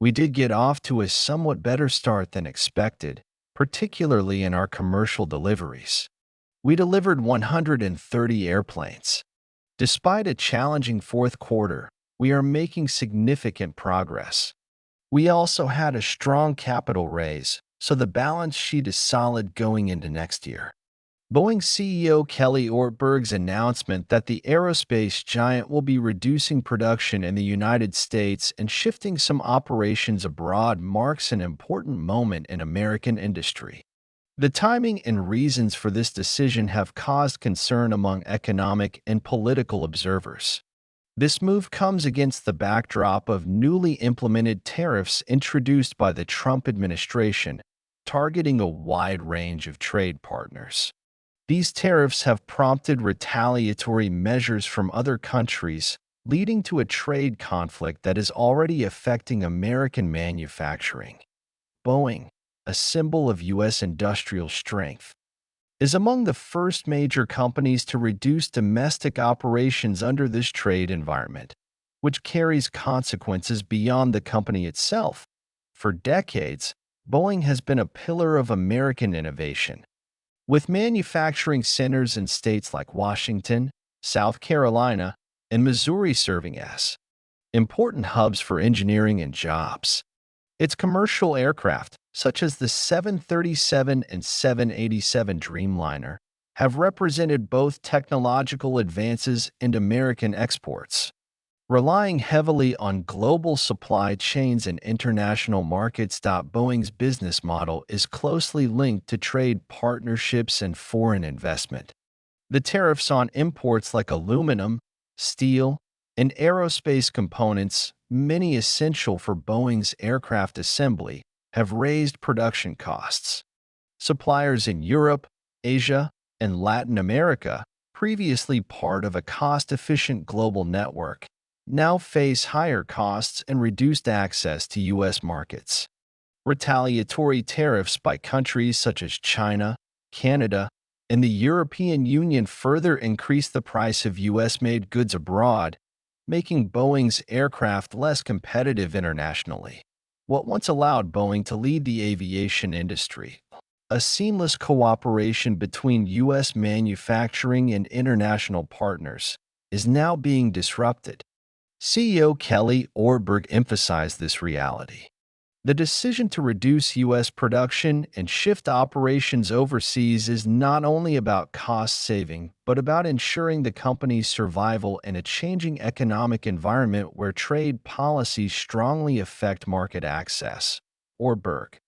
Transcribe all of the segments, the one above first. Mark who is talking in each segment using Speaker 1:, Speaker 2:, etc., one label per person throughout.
Speaker 1: We did get off to a somewhat better start than expected, particularly in our commercial deliveries. We delivered 130 airplanes. Despite a challenging fourth quarter, we are making significant progress. We also had a strong capital raise, so the balance sheet is solid going into next year. Boeing CEO Kelly Ortberg's announcement that the aerospace giant will be reducing production in the United States and shifting some operations abroad marks an important moment in American industry. The timing and reasons for this decision have caused concern among economic and political observers. This move comes against the backdrop of newly implemented tariffs introduced by the Trump administration, targeting a wide range of trade partners. These tariffs have prompted retaliatory measures from other countries, leading to a trade conflict that is already affecting American manufacturing. Boeing, a symbol of U.S. industrial strength, is among the first major companies to reduce domestic operations under this trade environment, which carries consequences beyond the company itself. For decades, Boeing has been a pillar of American innovation, with manufacturing centers in states like Washington, South Carolina, and Missouri serving as important hubs for engineering and jobs. Its commercial aircraft, such as the 737 and 787 Dreamliner, have represented both technological advances and American exports. Relying heavily on global supply chains and international markets, Boeing's business model is closely linked to trade partnerships and foreign investment. The tariffs on imports like aluminum, steel, and aerospace components, many essential for Boeing's aircraft assembly, have raised production costs. Suppliers in Europe, Asia, and Latin America, previously part of a cost-efficient global network, now face higher costs and reduced access to U.S. markets. Retaliatory tariffs by countries such as China, Canada, and the European Union further increase the price of U.S.-made goods abroad, making Boeing's aircraft less competitive internationally. What once allowed Boeing to lead the aviation industry, a seamless cooperation between U.S. manufacturing and international partners, is now being disrupted. CEO Kelly Ortberg emphasized this reality. The decision to reduce U.S. production and shift operations overseas is not only about cost saving, but about ensuring the company's survival in a changing economic environment where trade policies strongly affect market access. Ortberg,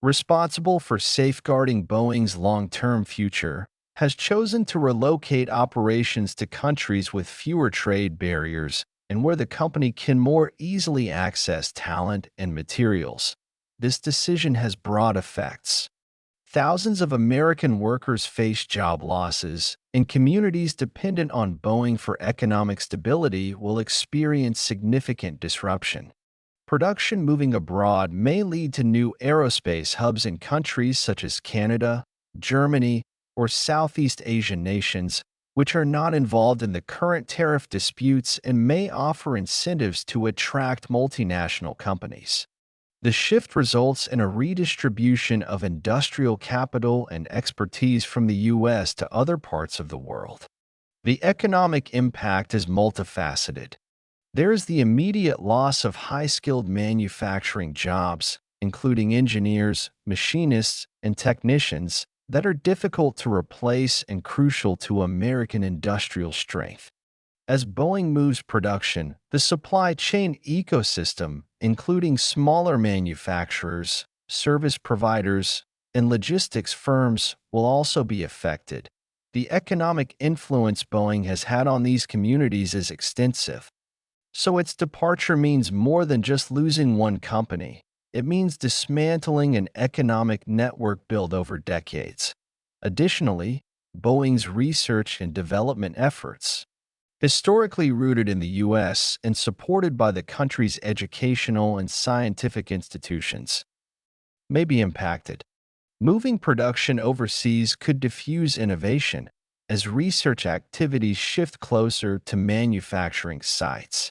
Speaker 1: responsible for safeguarding Boeing's long-term future, has chosen to relocate operations to countries with fewer trade barriers and where the company can more easily access talent and materials. This decision has broad effects. Thousands of American workers face job losses, and communities dependent on Boeing for economic stability will experience significant disruption. Production moving abroad may lead to new aerospace hubs in countries such as Canada, Germany, or Southeast Asian nations, which are not involved in the current tariff disputes and may offer incentives to attract multinational companies. The shift results in a redistribution of industrial capital and expertise from the U.S. to other parts of the world. The economic impact is multifaceted. There is the immediate loss of high-skilled manufacturing jobs, including engineers, machinists, and technicians, that are difficult to replace and crucial to American industrial strength. As Boeing moves production, the supply chain ecosystem, including smaller manufacturers, service providers, and logistics firms, will also be affected. The economic influence Boeing has had on these communities is extensive. So its departure means more than just losing one company. It means dismantling an economic network built over decades. Additionally, Boeing's research and development efforts, historically rooted in the U.S. and supported by the country's educational and scientific institutions, may be impacted. Moving production overseas could diffuse innovation as research activities shift closer to manufacturing sites.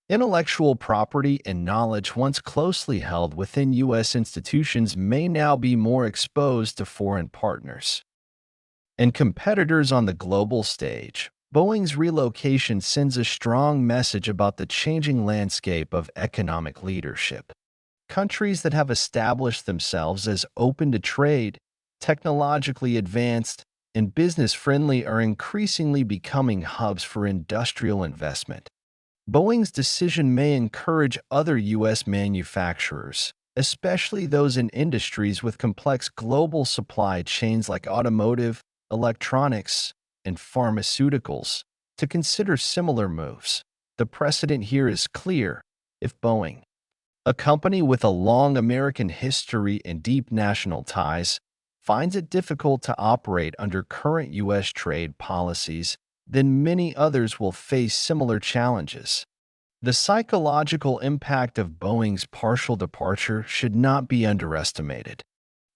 Speaker 1: Intellectual property and knowledge once closely held within U.S. institutions may now be more exposed to foreign partners and competitors on the global stage. Boeing's relocation sends a strong message about the changing landscape of economic leadership. Countries that have established themselves as open to trade, technologically advanced, and business friendly are increasingly becoming hubs for industrial investment. Boeing's decision may encourage other U.S. manufacturers, especially those in industries with complex global supply chains like automotive, electronics, and pharmaceuticals, to consider similar moves. The precedent here is clear. If Boeing, a company with a long American history and deep national ties, finds it difficult to operate under current U.S. trade policies, then many others will face similar challenges. The psychological impact of Boeing's partial departure should not be underestimated.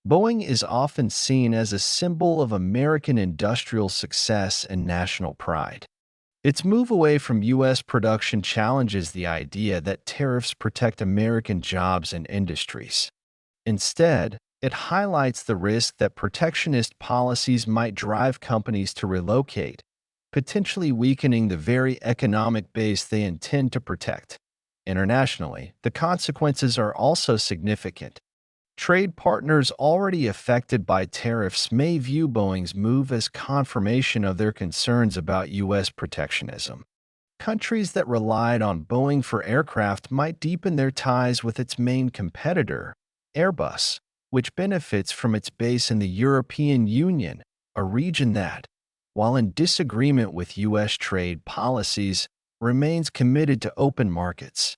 Speaker 1: Boeing is often seen as a symbol of American industrial success and national pride. Its move away from U.S. production challenges the idea that tariffs protect American jobs and industries. Instead, it highlights the risk that protectionist policies might drive companies to relocate, potentially weakening the very economic base they intend to protect. Internationally, the consequences are also significant. Trade partners already affected by tariffs may view Boeing's move as confirmation of their concerns about U.S. protectionism. Countries that relied on Boeing for aircraft might deepen their ties with its main competitor, Airbus, which benefits from its base in the European Union, a region that, while in disagreement with U.S. trade policies, remains committed to open markets.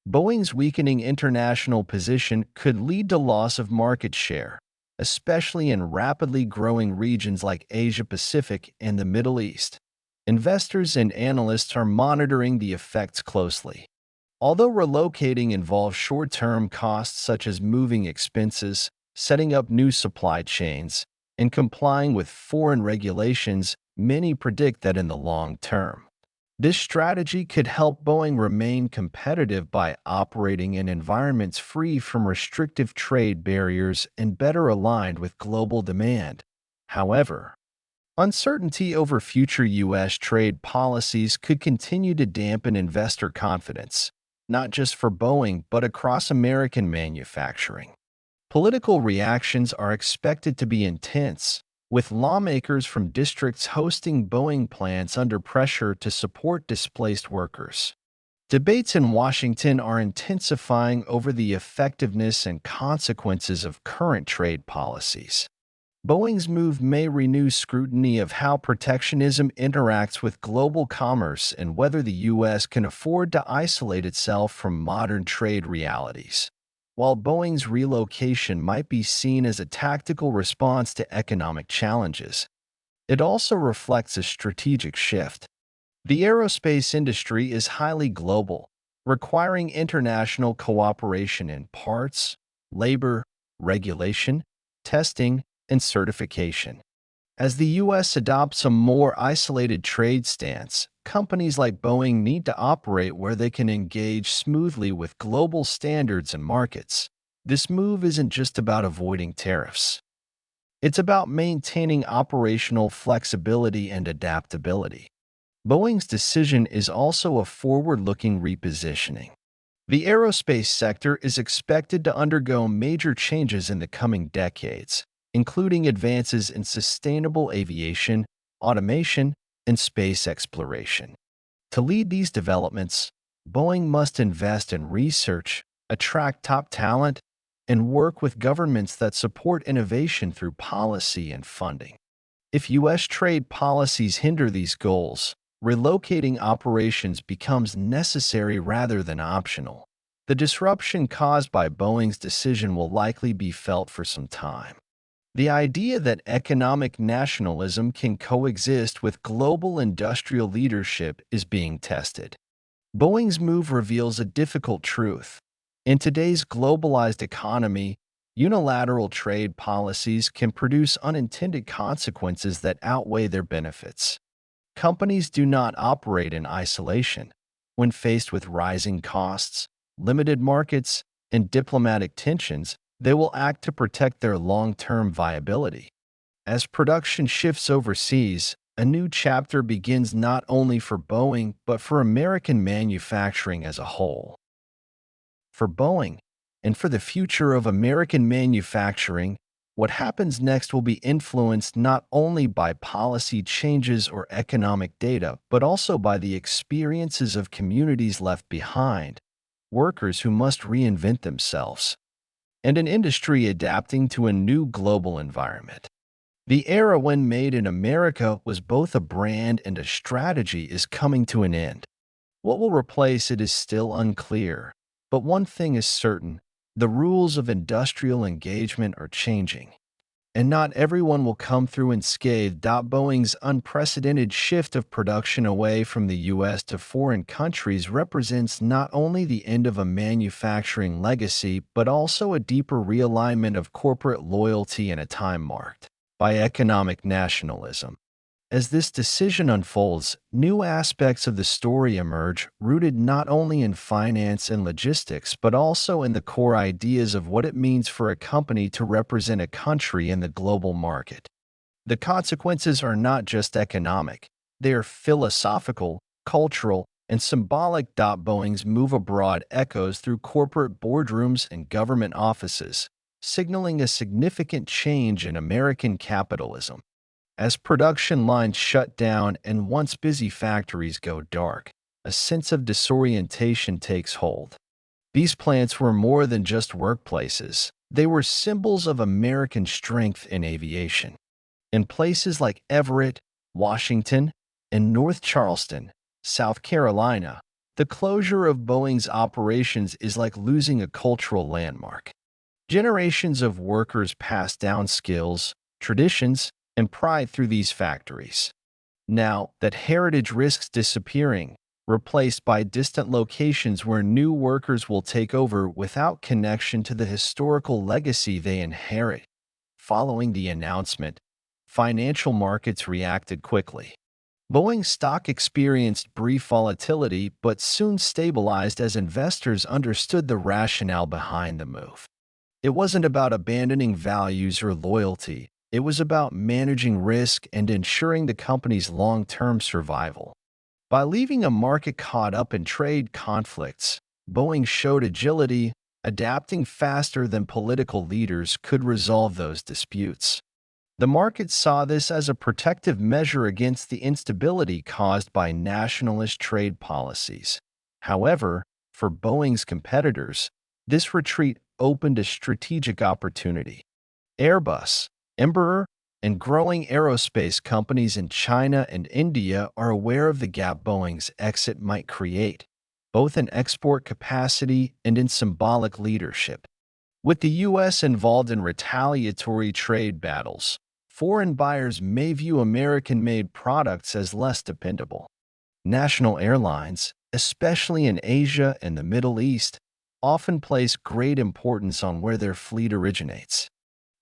Speaker 1: Boeing's weakening international position could lead to loss of market share, especially in rapidly growing regions like Asia-Pacific and the Middle East. Investors and analysts are monitoring the effects closely. Although relocating involves short-term costs such as moving expenses, setting up new supply chains, and complying with foreign regulations, many predict that in the long term, this strategy could help Boeing remain competitive by operating in environments free from restrictive trade barriers and better aligned with global demand. However, uncertainty over future U.S. trade policies could continue to dampen investor confidence, not just for Boeing but across American manufacturing. Political reactions are expected to be intense, with lawmakers from districts hosting Boeing plants under pressure to support displaced workers. Debates in Washington are intensifying over the effectiveness and consequences of current trade policies. Boeing's move may renew scrutiny of how protectionism interacts with global commerce and whether the U.S. can afford to isolate itself from modern trade realities. While Boeing's relocation might be seen as a tactical response to economic challenges, it also reflects a strategic shift. The aerospace industry is highly global, requiring international cooperation in parts, labor, regulation, testing, and certification. As the U.S. adopts a more isolated trade stance, companies like Boeing need to operate where they can engage smoothly with global standards and markets. This move isn't just about avoiding tariffs. It's about maintaining operational flexibility and adaptability. Boeing's decision is also a forward-looking repositioning. The aerospace sector is expected to undergo major changes in the coming decades, including advances in sustainable aviation, automation, and space exploration. To lead these developments, Boeing must invest in research, attract top talent, and work with governments that support innovation through policy and funding. If U.S. trade policies hinder these goals, relocating operations becomes necessary rather than optional. The disruption caused by Boeing's decision will likely be felt for some time. The idea that economic nationalism can coexist with global industrial leadership is being tested. Boeing's move reveals a difficult truth. In today's globalized economy, unilateral trade policies can produce unintended consequences that outweigh their benefits. Companies do not operate in isolation. When faced with rising costs, limited markets, and diplomatic tensions, they will act to protect their long-term viability. As production shifts overseas, a new chapter begins not only for Boeing but for American manufacturing as a whole. For Boeing, and for the future of American manufacturing, what happens next will be influenced not only by policy changes or economic data, but also by the experiences of communities left behind, workers who must reinvent themselves, and an industry adapting to a new global environment. The era when Made in America was both a brand and a strategy is coming to an end. What will replace it is still unclear, but one thing is certain: the rules of industrial engagement are changing. And not everyone will come through unscathed. Boeing's unprecedented shift of production away from the U.S. to foreign countries represents not only the end of a manufacturing legacy, but also a deeper realignment of corporate loyalty in a time marked by economic nationalism. As this decision unfolds, new aspects of the story emerge, rooted not only in finance and logistics, but also in the core ideas of what it means for a company to represent a country in the global market. The consequences are not just economic, they are philosophical, cultural, and symbolic. Boeing's move abroad echoes through corporate boardrooms and government offices, signaling a significant change in American capitalism. As production lines shut down and once busy factories go dark, a sense of disorientation takes hold. These plants were more than just workplaces, they were symbols of American strength in aviation. In places like Everett, Washington, and North Charleston, South Carolina, the closure of Boeing's operations is like losing a cultural landmark. Generations of workers pass down skills, traditions, and pride through these factories. Now that heritage risks disappearing, replaced by distant locations where new workers will take over without connection to the historical legacy they inherit. Following the announcement, financial markets reacted quickly. Boeing stock experienced brief volatility but soon stabilized as investors understood the rationale behind the move. It wasn't about abandoning values or loyalty. It was about managing risk and ensuring the company's long-term survival. By leaving a market caught up in trade conflicts, Boeing showed agility, adapting faster than political leaders could resolve those disputes. The market saw this as a protective measure against the instability caused by nationalist trade policies. However, for Boeing's competitors, this retreat opened a strategic opportunity. Airbus, Embraer, and growing aerospace companies in China and India are aware of the gap Boeing's exit might create, both in export capacity and in symbolic leadership. With the U.S. involved in retaliatory trade battles, foreign buyers may view American-made products as less dependable. National airlines, especially in Asia and the Middle East, often place great importance on where their fleet originates.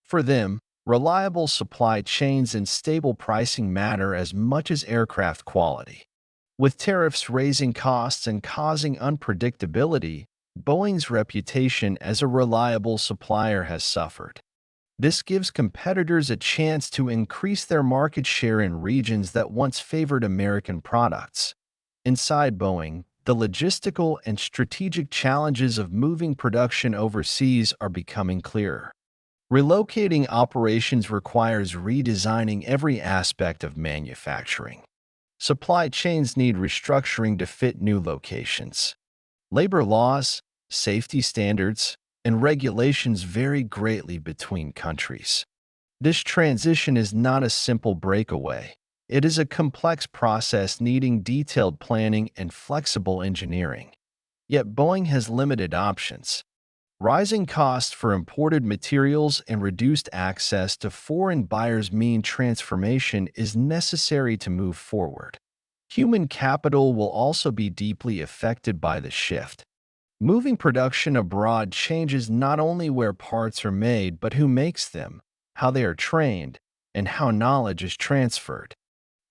Speaker 1: For them, reliable supply chains and stable pricing matter as much as aircraft quality. With tariffs raising costs and causing unpredictability, Boeing's reputation as a reliable supplier has suffered. This gives competitors a chance to increase their market share in regions that once favored American products. Inside Boeing, the logistical and strategic challenges of moving production overseas are becoming clearer. Relocating operations requires redesigning every aspect of manufacturing. Supply chains need restructuring to fit new locations. Labor laws, safety standards, and regulations vary greatly between countries. This transition is not a simple breakaway. It is a complex process needing detailed planning and flexible engineering. Yet Boeing has limited options. Rising costs for imported materials and reduced access to foreign buyers mean transformation is necessary to move forward. Human capital will also be deeply affected by the shift. Moving production abroad changes not only where parts are made, but who makes them, how they are trained, and how knowledge is transferred.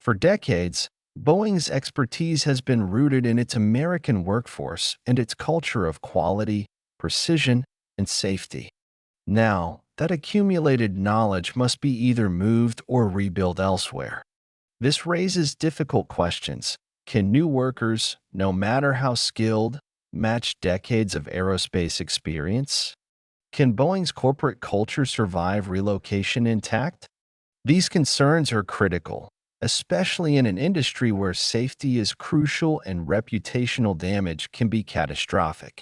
Speaker 1: For decades, Boeing's expertise has been rooted in its American workforce and its culture of quality, precision, and safety. Now, that accumulated knowledge must be either moved or rebuilt elsewhere. This raises difficult questions. Can new workers, no matter how skilled, match decades of aerospace experience? Can Boeing's corporate culture survive relocation intact? These concerns are critical, especially in an industry where safety is crucial and reputational damage can be catastrophic.